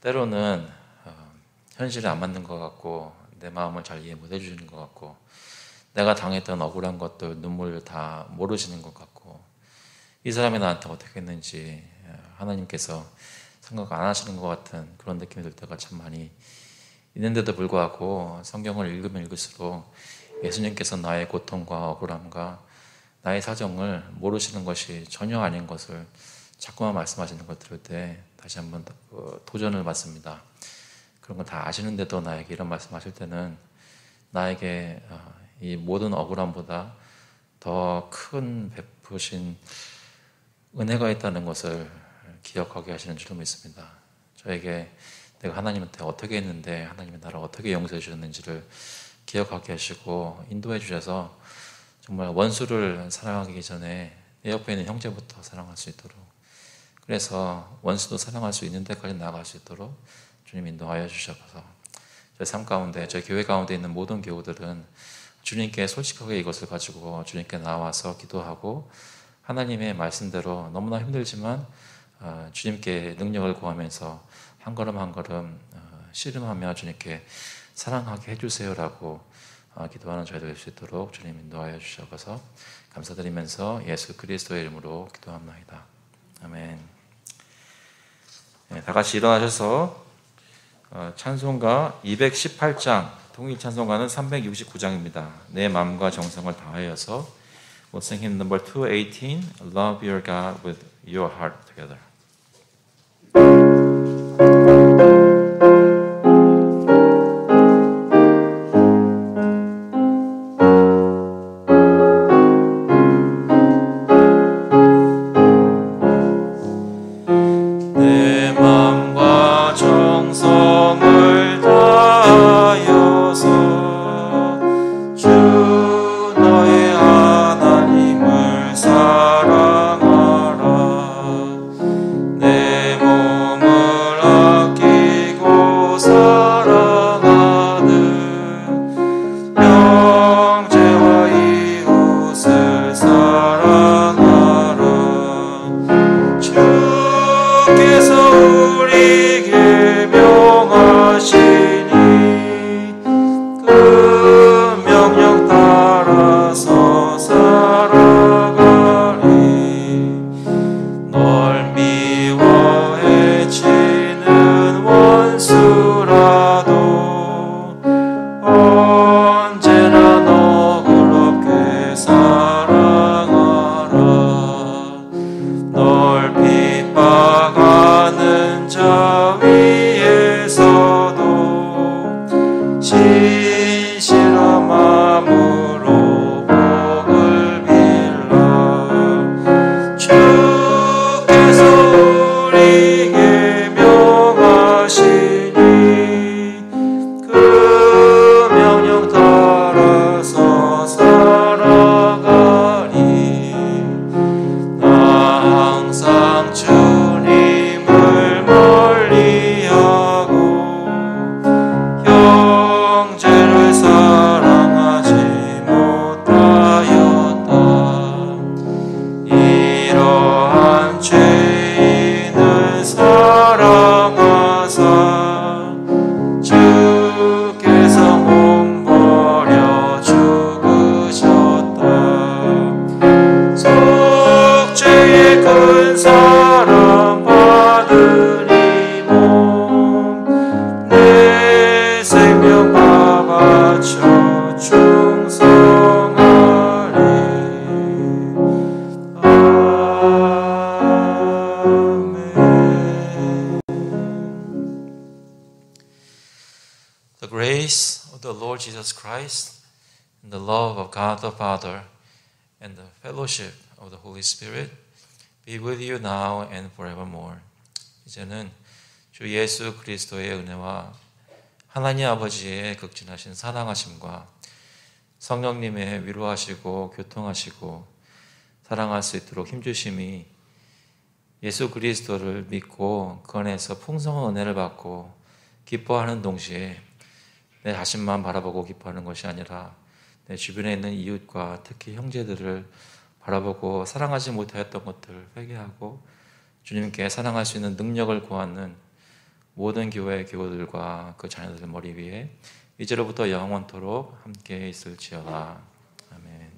때로는 현실에 안 맞는 것 같고 내 마음을 잘 이해 못 해주시는 것 같고 내가 당했던 억울한 것들 눈물을 다 모르시는 것 같고 이 사람이 나한테 어떻게 했는지 하나님께서 생각 안 하시는 것 같은 그런 느낌이 들 때가 참 많이 있는데도 불구하고 성경을 읽으면 읽을수록 예수님께서 나의 고통과 억울함과 나의 사정을 모르시는 것이 전혀 아닌 것을 자꾸만 말씀하시는 것 들을 때 다시 한번 도전을 받습니다. 그런 걸 다 아시는데도 나에게 이런 말씀하실 때는 나에게 이 모든 억울함보다 더 큰 베푸신 은혜가 있다는 것을 기억하게 하시는 줄로 믿습니다. 저에게 내가 하나님한테 어떻게 했는데 하나님이 나를 어떻게 용서해 주셨는지를 기억하게 하시고 인도해 주셔서 정말 원수를 사랑하기 전에 내 옆에 있는 형제부터 사랑할 수 있도록, 그래서 원수도 사랑할 수 있는 데까지 나아갈 수 있도록 주님 인도하여 주셔서 저희 삶 가운데, 저희 교회 가운데 있는 모든 교우들은 주님께 솔직하게 이것을 가지고 주님께 나와서 기도하고 하나님의 말씀대로 너무나 힘들지만 주님께 능력을 구하면서 한 걸음 한 걸음 씨름하며 주님께 사랑하게 해주세요라고 기도하는 저희들 될 수 있도록 주님 인도하여 주셔서 감사드리면서 예수 그리스도의 이름으로 기도합니다. 아멘. 네, 다 같이 일어나셔서 찬송가 218장, 통일 찬송가는 369장입니다. 내 마음과 정성을 다하여서 We'll sing hymn number 218, Love Your God with Your Heart together. Christ, and the love of God the Father, and the fellowship of the Holy Spirit be with you now and forevermore. 이제는 주 예수 그리스도의 은혜와 하나님 아버지의 극진하신 사랑하심과 성령님의 위로하시고 교통하시고 사랑할 수 있도록 힘주심이 예수 그리스도를 믿고 그 안에서 풍성한 은혜를 받고 기뻐하는 동시에 내 자신만 바라보고 기뻐하는 것이 아니라 내 주변에 있는 이웃과 특히 형제들을 바라보고 사랑하지 못하였던 것들을 회개하고 주님께 사랑할 수 있는 능력을 구하는 모든 교회의 교우들과 그 자녀들 머리 위에 이제로부터 영원토록 함께 있을지어다. 아멘.